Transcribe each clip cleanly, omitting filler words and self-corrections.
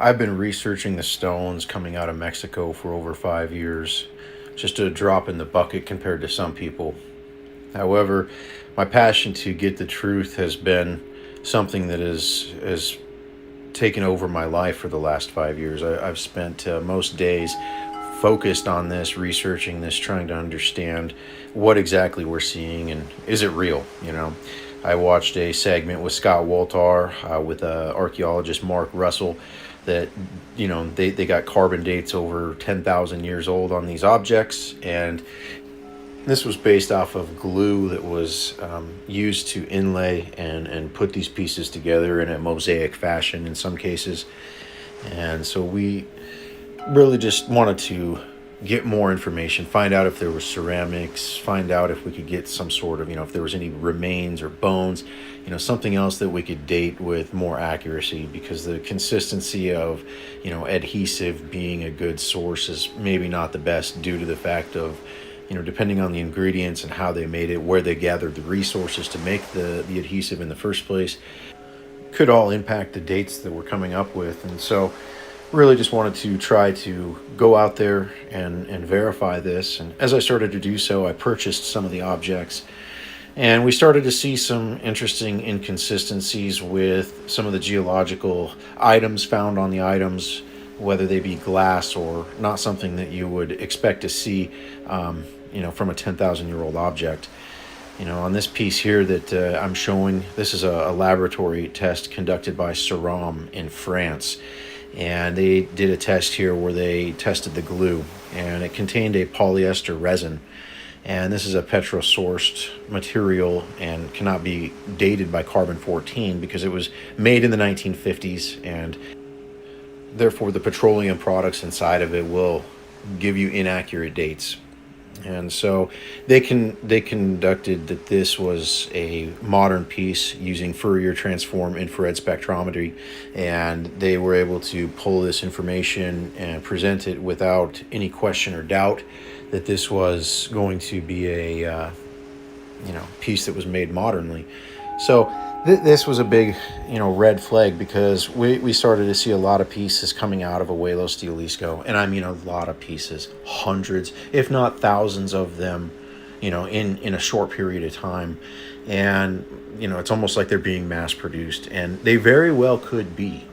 I've been researching the stones coming out of Mexico for over 5 years, just a drop in the bucket compared to some people. However, my passion to get the truth has been something that has taken over my life for the last 5 years. I've spent most days focused on this, researching this, trying to understand what exactly we're seeing and is it real, you know. I watched a segment with Scott Woltar with archaeologist Mark Russell that, you know, they got carbon dates over 10,000 years old on these objects, and this was based off of glue that was used to inlay and put these pieces together in a mosaic fashion in some cases. And so we really just wanted to get more information, find out if there was ceramics, find out if we could get some sort of, you know, if there was any remains or bones, you know, something else that we could date with more accuracy, because the consistency of, you know, adhesive being a good source is maybe not the best due to the fact of, you know, depending on the ingredients and how they made it, where they gathered the resources to make the adhesive in the first place, could all impact the dates that we're coming up with. And so really just wanted to try to go out there and verify this. And as I started to do so, I purchased some of the objects, and we started to see some interesting inconsistencies with some of the geological items found on the items, whether they be glass or not something that you would expect to see, you know, from a 10,000-year-old object. You know, on this piece here that I'm showing, this is a laboratory test conducted by Ceram in France. And they did a test here where they tested the glue, and it contained a polyester resin. And this is a petro-sourced material and cannot be dated by carbon-14 because it was made in the 1950s, and therefore the petroleum products inside of it will give you inaccurate dates. And so they conducted that this was a modern piece using Fourier transform infrared spectrometry, and they were able to pull this information and present it without any question or doubt that this was going to be a you know, piece that was made modernly. So this was a big, you know, red flag, because we started to see a lot of pieces coming out of Abuelo Steelisco, and I mean a lot of pieces, hundreds, if not thousands of them, you know, in a short period of time. And, you know, it's almost like they're being mass produced, and they very well could be.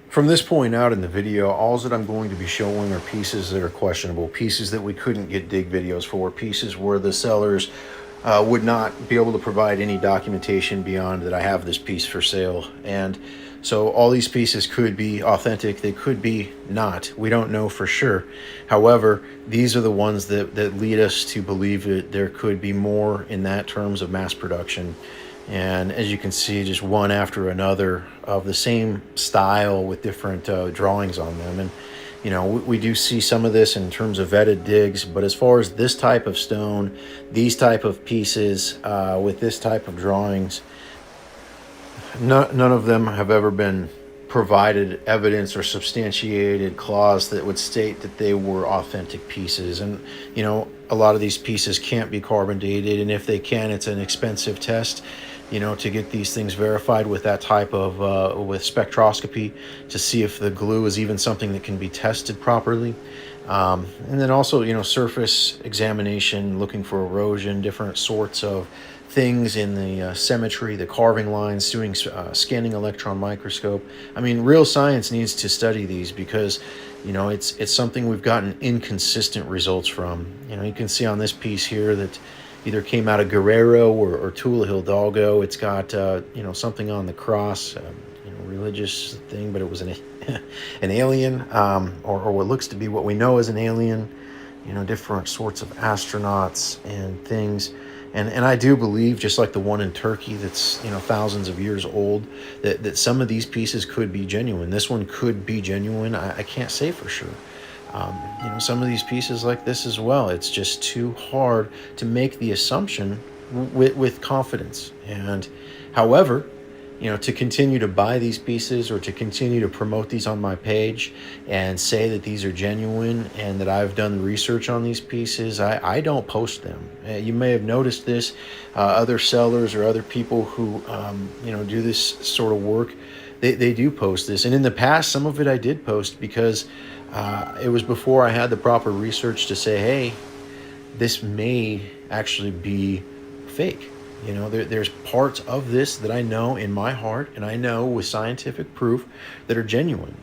From this point out in the video, all that I'm going to be showing are pieces that are questionable, pieces that we couldn't get dig videos for, pieces where the sellers would not be able to provide any documentation beyond that I have this piece for sale. And so all these pieces could be authentic, they could be not. We don't know for sure. However, these are the ones that lead us to believe that there could be more in that terms of mass production. And as you can see, just one after another of the same style with different drawings on them. And you know, we do see some of this in terms of vetted digs, but as far as this type of stone, these type of pieces with this type of drawings, none of them have ever been provided evidence or substantiated clause that would state that they were authentic pieces. And, you know, a lot of these pieces can't be carbon dated, and if they can, it's an expensive test, you know, to get these things verified with that type of with spectroscopy, to see if the glue is even something that can be tested properly. And then also, you know, surface examination, looking for erosion, different sorts of things in the symmetry, the carving lines, doing scanning electron microscope. I mean, real science needs to study these, because, you know, it's something we've gotten inconsistent results from. You know, you can see on this piece here that either came out of Guerrero or Tula Hidalgo. It's got, you know, something on the cross, you know, religious thing, but it was an alien, or what looks to be what we know as an alien, you know, different sorts of astronauts and things. And I do believe, just like the one in Turkey that's, you know, thousands of years old, that some of these pieces could be genuine. This one could be genuine. I can't say for sure. You know, some of these pieces like this as well, it's just too hard to make the assumption with confidence. And however, you know, to continue to buy these pieces or to continue to promote these on my page and say that these are genuine and that I've done research on these pieces, I don't post them. You may have noticed this, other sellers or other people who, you know, do this sort of work, they do post this. And in the past, some of it I did post because it was before I had the proper research to say, hey, this may actually be fake. You know, there's parts of this that I know in my heart, and I know with scientific proof that are genuine.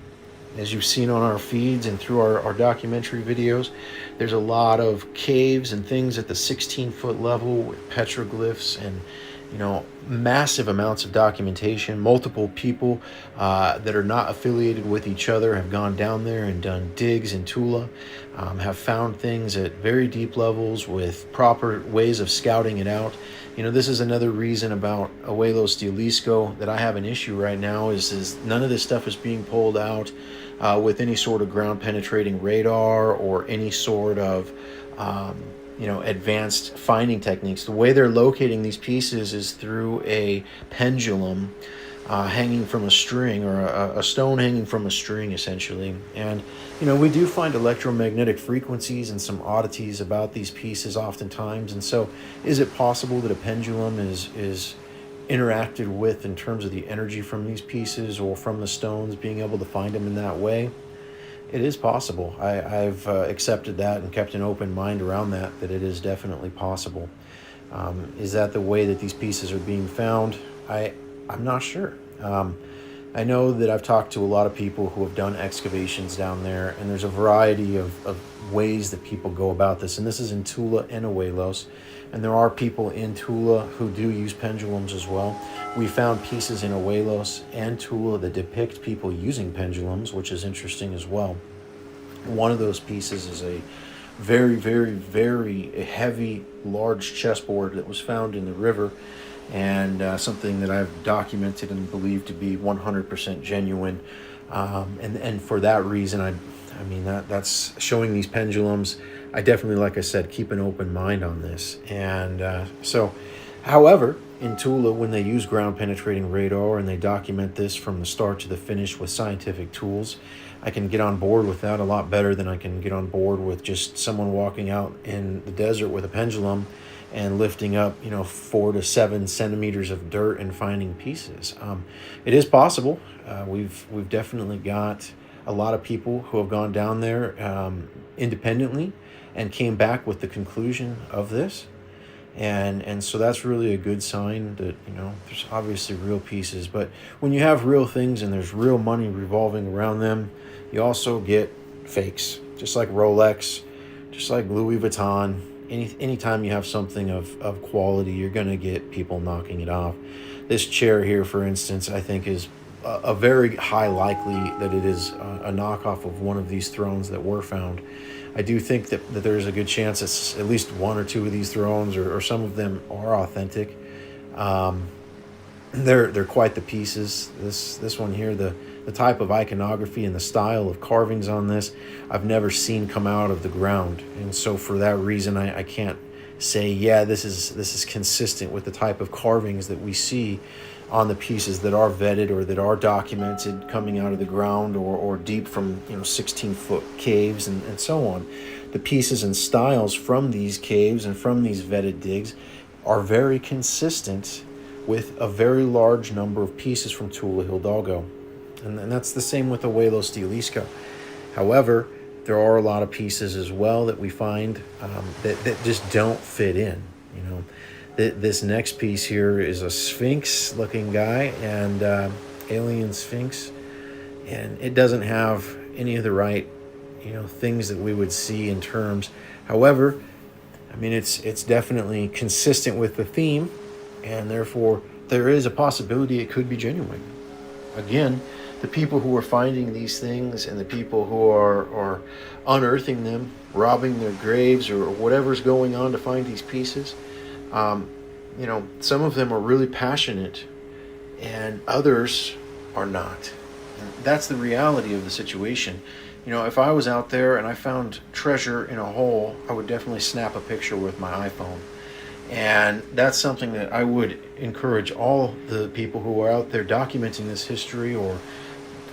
As you've seen on our feeds and through our documentary videos, there's a lot of caves and things at the 16-foot level with petroglyphs and, you know, massive amounts of documentation. Multiple people that are not affiliated with each other have gone down there and done digs in Tula, have found things at very deep levels with proper ways of scouting it out. You know, this is another reason about Abuelos de Jalisco that I have an issue right now is none of this stuff is being pulled out with any sort of ground penetrating radar or any sort of you know, advanced finding techniques. The way they're locating these pieces is through a pendulum hanging from a string, or a stone hanging from a string, essentially. And, you know, we do find electromagnetic frequencies and some oddities about these pieces oftentimes. And so is it possible that a pendulum is interacted with in terms of the energy from these pieces or from the stones, being able to find them in that way? It is possible. I've accepted that and kept an open mind around that it is definitely possible. Is that the way that these pieces are being found? I'm not sure. I know that I've talked to a lot of people who have done excavations down there, and there's a variety of ways that people go about this. And this is in Tula and Abuelos. And there are people in Tula who do use pendulums as well. We found pieces in Abuelos and Tula that depict people using pendulums, which is interesting as well. One of those pieces is a very, very, very heavy, large chessboard that was found in the river, and something that I've documented and believe to be 100% genuine. And for that reason, I mean, that's showing these pendulums. I definitely, like I said, keep an open mind on this. And so, however, in Tula, when they use ground penetrating radar and they document this from the start to the finish with scientific tools, I can get on board with that a lot better than I can get on board with just someone walking out in the desert with a pendulum and lifting up, you know, 4 to 7 centimeters of dirt and finding pieces. It is possible. We've definitely got a lot of people who have gone down there independently and came back with the conclusion of this. And so that's really a good sign that, you know, there's obviously real pieces. But when you have real things and there's real money revolving around them, you also get fakes, just like Rolex, just like Louis Vuitton. Anytime you have something of quality, you're going to get people knocking it off. This chair here, for instance, I think is a very high likely that it is a knockoff of one of these thrones that were found. I do think that there's a good chance it's at least one or two of these thrones, or some of them are authentic. They're quite the pieces. This one here, the type of iconography and the style of carvings on this, I've never seen come out of the ground. And so for that reason, I can't say, yeah, this is consistent with the type of carvings that we see on the pieces that are vetted or that are documented coming out of the ground or deep from, you know, 16-foot caves and so on. The pieces and styles from these caves and from these vetted digs are very consistent with a very large number of pieces from Tula Hidalgo. And that's the same with Abuelos de Jalisco. However, there are a lot of pieces as well that we find that just don't fit in. You know, this next piece here is a Sphinx-looking guy, and alien Sphinx, and it doesn't have any of the right, you know, things that we would see in terms. However, I mean, it's definitely consistent with the theme, and therefore there is a possibility it could be genuine. Again, the people who are finding these things and the people who are unearthing them, robbing their graves or whatever's going on to find these pieces, you know, some of them are really passionate and others are not. And that's the reality of the situation. You know, if I was out there and I found treasure in a hole, I would definitely snap a picture with my iPhone. And that's something that I would encourage all the people who are out there documenting this history or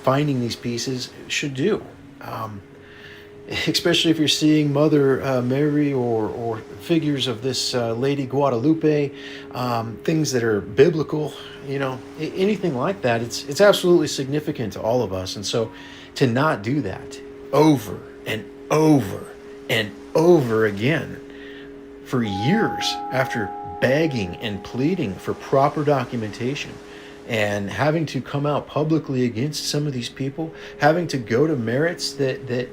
finding these pieces should do. especially if you're seeing Mother Mary or figures of this Lady Guadalupe, things that are biblical, anything like that, it's absolutely significant to all of us. And so to not do that over and over and over again for years after begging and pleading for proper documentation, and having to come out publicly against some of these people, having to go to merits that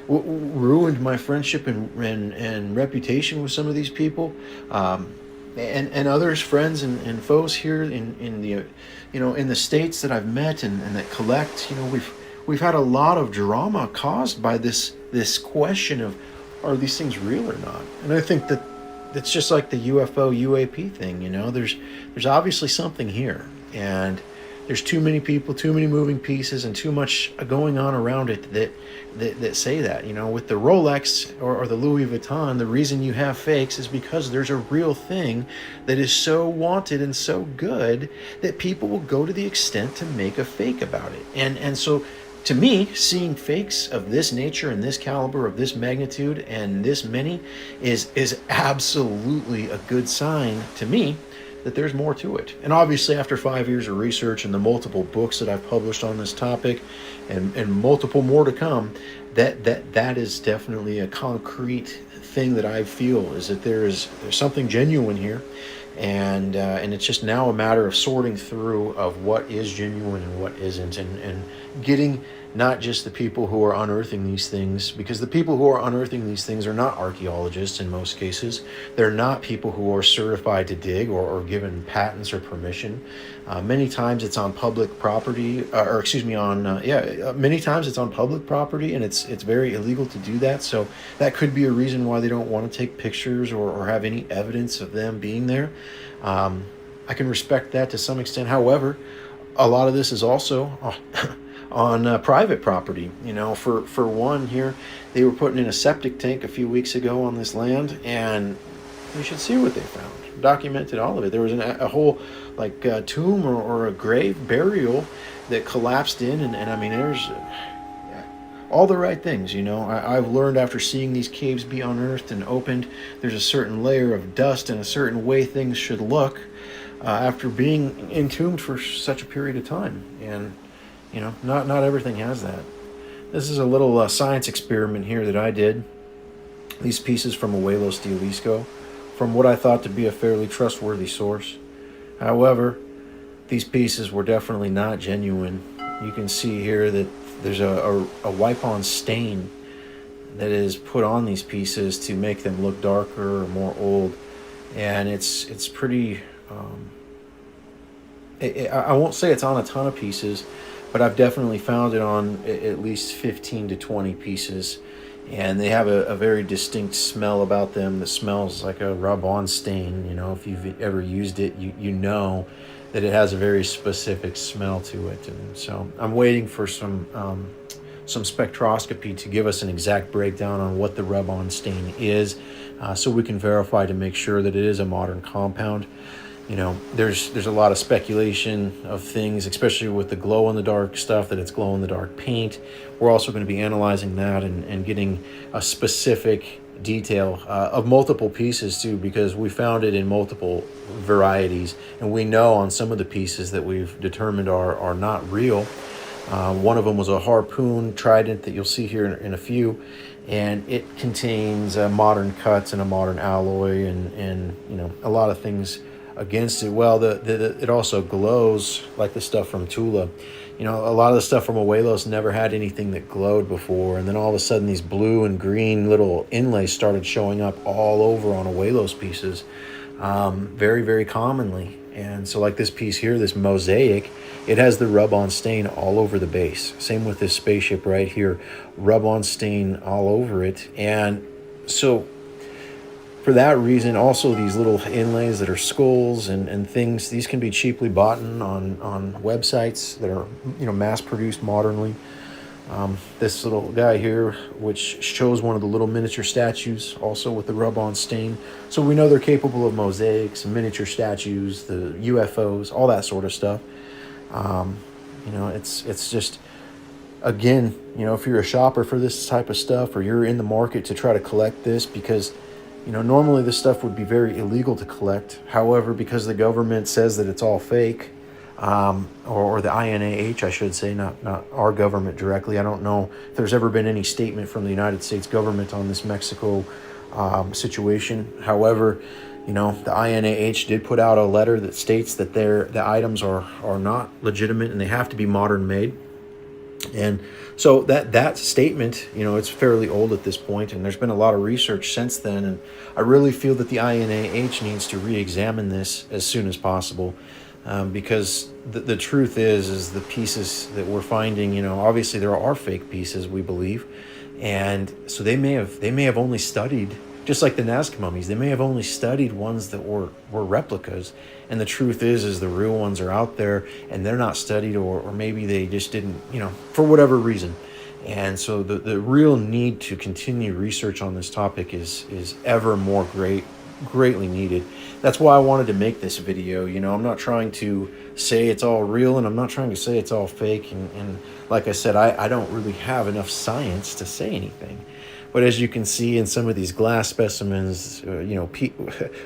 ruined my friendship and reputation with some of these people, and others, friends and foes here in the in the states that I've met and that collect. We've had a lot of drama caused by this question of, are these things real or not? And I think that it's just like the UFO UAP thing. There's obviously something here, and there's too many people, too many moving pieces, and too much going on around it that say that. With the Rolex or the Louis Vuitton, the reason you have fakes is because there's a real thing that is so wanted and so good that people will go to the extent to make a fake about it. And so, to me, seeing fakes of this nature and this caliber, of this magnitude and this many, is absolutely a good sign to me that there's more to it. And obviously, after 5 years of research and the multiple books that I've published on this topic, and multiple more to come, that is definitely a concrete thing that I feel, is that there's something genuine here, and it's just now a matter of sorting through of what is genuine and what isn't, and getting not just the people who are unearthing these things, because the people who are unearthing these things are not archaeologists in most cases. They're not people who are certified to dig or given patents or permission. Many times it's on public property, many times it's on public property, and it's very illegal to do that. So that could be a reason why they don't want to take pictures or have any evidence of them being there. I can respect that to some extent. However, a lot of this is also on private property. For one here, they were putting in a septic tank a few weeks ago on this land, and you should see what they found. Documented all of it. There was a whole tomb or a grave burial that collapsed in, and I mean, there's all the right things. I've learned after seeing these caves be unearthed and opened, there's a certain layer of dust and a certain way things should look after being entombed for such a period of time. And not everything has that. This is a little science experiment here that I did. These pieces from Abuelos de Jalisco, from what I thought to be a fairly trustworthy source. However, these pieces were definitely not genuine. You can see here that there's a wipe-on stain that is put on these pieces to make them look darker or more old. And it's pretty... I won't say it's on a ton of pieces, but I've definitely found it on at least 15 to 20 pieces, and they have a very distinct smell about them that smells like a rub-on stain. If you've ever used it, you know that it has a very specific smell to it. And so I'm waiting for some spectroscopy to give us an exact breakdown on what the rub-on stain is, so we can verify to make sure that it is a modern compound. There's a lot of speculation of things, especially with the glow-in-the-dark stuff, that it's glow-in-the-dark paint. We're also going to be analyzing that and getting a specific detail of multiple pieces too, because we found it in multiple varieties, and we know on some of the pieces that we've determined are not real. One of them was a harpoon trident that you'll see here in a few, and it contains modern cuts and a modern alloy and a lot of things against it. Well, it also glows like the stuff from Tula. A lot of the stuff from Abuelos never had anything that glowed before, and then all of a sudden these blue and green little inlays started showing up all over on Abuelos pieces, very, very commonly. And so like this piece here, this mosaic, it has the rub-on stain all over the base. Same with this spaceship right here, rub-on stain all over it. And so for that reason, also these little inlays that are skulls and things, these can be cheaply bought on websites that are mass-produced modernly. This little guy here, which shows one of the little miniature statues, also with the rub-on stain. So we know they're capable of mosaics and miniature statues, the UFOs, all that sort of stuff. It's just again, if you're a shopper for this type of stuff, or you're in the market to try to collect this, because normally this stuff would be very illegal to collect. However, because the government says that it's all fake, or the INAH, I should say, not our government directly. I don't know if there's ever been any statement from the United States government on this Mexico situation. However, the INAH did put out a letter that states that the items are not legitimate and they have to be modern made. And so that statement, it's fairly old at this point, and there's been a lot of research since then. And I really feel that the INAH needs to re-examine this as soon as possible, because the truth is the pieces that we're finding, obviously there are fake pieces, we believe, and so they may have only studied, just like the Nazca mummies, they may have only studied ones that were replicas, and the truth is the real ones are out there and they're not studied, or maybe they just didn't, for whatever reason. And so the real need to continue research on this topic is ever more greatly needed. That's why I wanted to make this video. I'm not trying to say it's all real, and I'm not trying to say it's all fake, and like I said, I don't really have enough science to say anything. But as you can see in some of these glass specimens,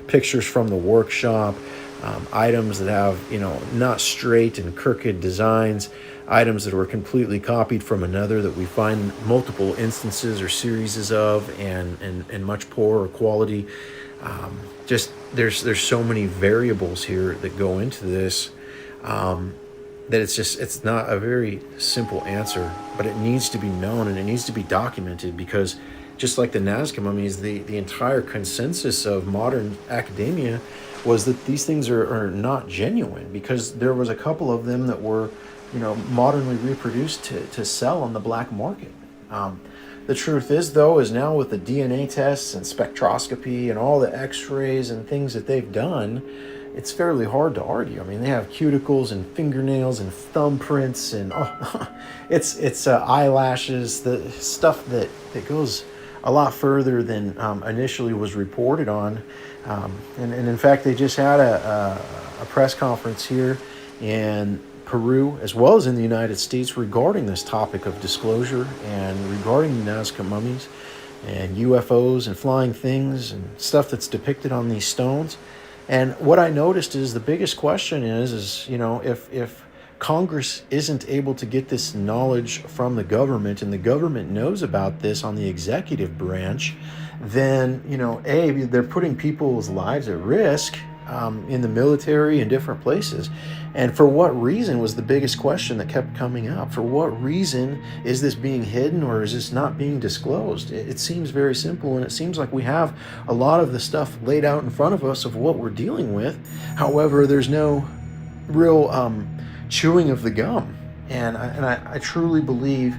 pictures from the workshop, items that have, not straight and crooked designs, items that were completely copied from another that we find multiple instances or series of, and much poorer quality. Just there's so many variables here that go into this, that it's not a very simple answer, but it needs to be known and it needs to be documented, because just like the Nazca mummies, the entire consensus of modern academia was that these things are not genuine, because there was a couple of them that were, modernly reproduced to sell on the black market. The truth is, though, is now with the DNA tests and spectroscopy and all the x-rays and things that they've done, it's fairly hard to argue. I mean, they have cuticles and fingernails and thumbprints and it's eyelashes, the stuff that goes a lot further than initially was reported on. And in fact, they just had a press conference here in Peru, as well as in the United States, regarding this topic of disclosure and regarding the Nazca mummies and UFOs and flying things and stuff that's depicted on these stones. And what I noticed is the biggest question is if Congress isn't able to get this knowledge from the government, and the government knows about this on the executive branch, then, they're putting people's lives at risk in the military and different places. And for what reason was the biggest question that kept coming up. For what reason is this being hidden, or is this not being disclosed? It seems very simple, and it seems like we have a lot of the stuff laid out in front of us of what we're dealing with. However, there's no real chewing of the gum. And I truly believe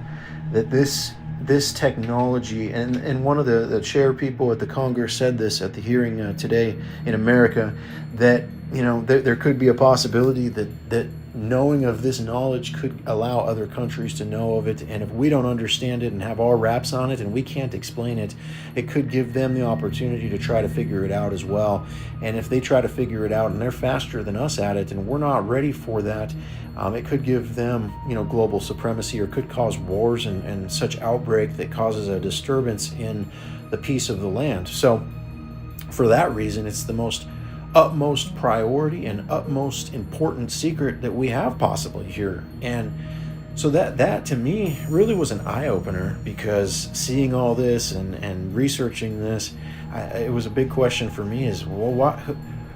that this technology, and one of the chair people at the Congress said this at the hearing today in America, that there could be a possibility that knowing of this knowledge could allow other countries to know of it, and if we don't understand it and have our wraps on it and we can't explain it, it could give them the opportunity to try to figure it out as well. And if they try to figure it out and they're faster than us at it and we're not ready for that, it could give them global supremacy, or could cause wars and such outbreak that causes a disturbance in the peace of the land. So for that reason, it's the utmost priority and utmost important secret that we have possibly here. And so that to me really was an eye-opener, because seeing all this and researching this, it was a big question for me is, well,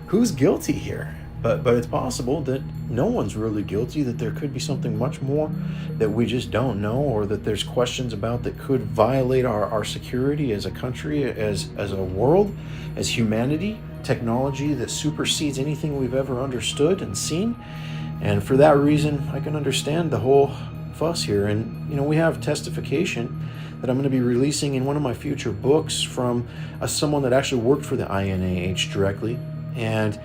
who's guilty here? But it's possible that no one's really guilty, that there could be something much more that we just don't know, or that there's questions about that could violate our security as a country, as a world, as humanity, technology that supersedes anything we've ever understood and seen. And for that reason, I can understand the whole fuss here. And we have testification that I'm going to be releasing in one of my future books from someone that actually worked for the INAH directly. And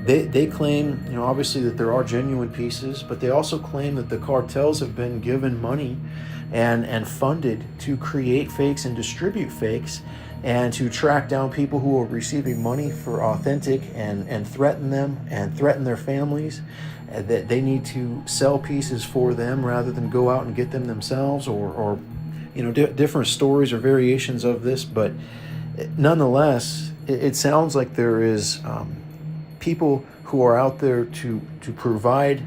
they claim, obviously, that there are genuine pieces, but they also claim that the cartels have been given money and funded to create fakes and distribute fakes, and to track down people who are receiving money for authentic and threaten them and threaten their families. that they need to sell pieces for them rather than go out and get them themselves, or different stories or variations of this. But nonetheless, it sounds like there is people who are out there to provide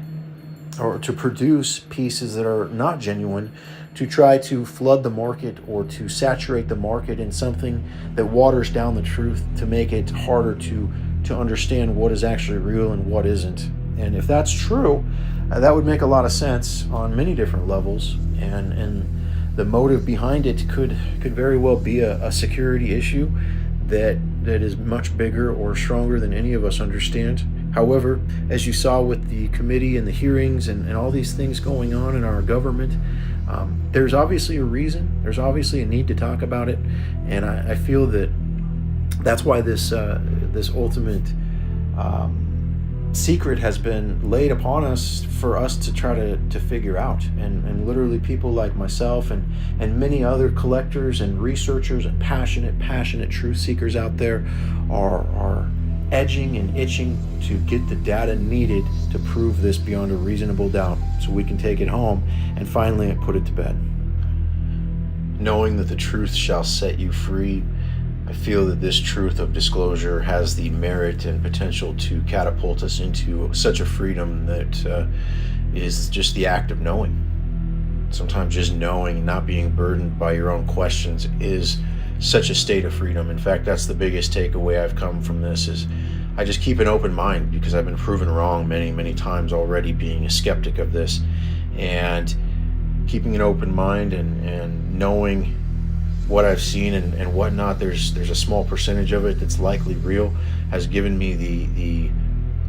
or to produce pieces that are not genuine, to try to flood the market or to saturate the market in something that waters down the truth, to make it harder to understand what is actually real and what isn't. And if that's true, that would make a lot of sense on many different levels, and the motive behind it could very well be a security issue that is much bigger or stronger than any of us understand. However, as you saw with the committee and the hearings and all these things going on in our government, there's obviously a reason. There's obviously a need to talk about it, and I feel that that's why this ultimate secret has been laid upon us for us to try to figure out. And literally people like myself and many other collectors and researchers and passionate truth seekers out there are edging and itching to get the data needed to prove this beyond a reasonable doubt, so we can take it home and finally put it to bed. Knowing that the truth shall set you free, I feel that this truth of disclosure has the merit and potential to catapult us into such a freedom that is just the act of knowing. Sometimes just knowing, not being burdened by your own questions, is such a state of freedom. In fact, that's the biggest takeaway I've come from this, is I just keep an open mind, because I've been proven wrong many times already, being a skeptic of this. And keeping an open mind and knowing what I've seen and whatnot, there's a small percentage of it that's likely real, has given me the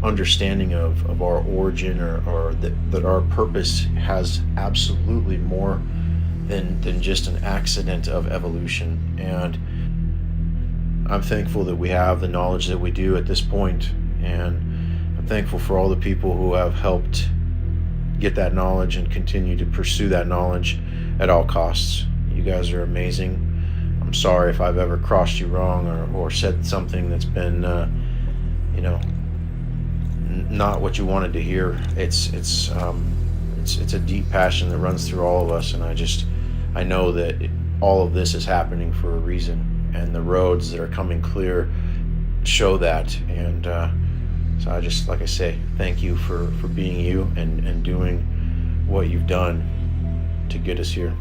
understanding of our origin, or that our purpose has absolutely more than just an accident of evolution. And I'm thankful that we have the knowledge that we do at this point, and I'm thankful for all the people who have helped get that knowledge and continue to pursue that knowledge at all costs. You guys are amazing. I'm sorry if I've ever crossed you wrong or said something that's been not what you wanted to hear. It's a deep passion that runs through all of us, and I know that all of this is happening for a reason, and the roads that are coming clear show that. And so I just, like I say, thank you for being you and doing what you've done to get us here.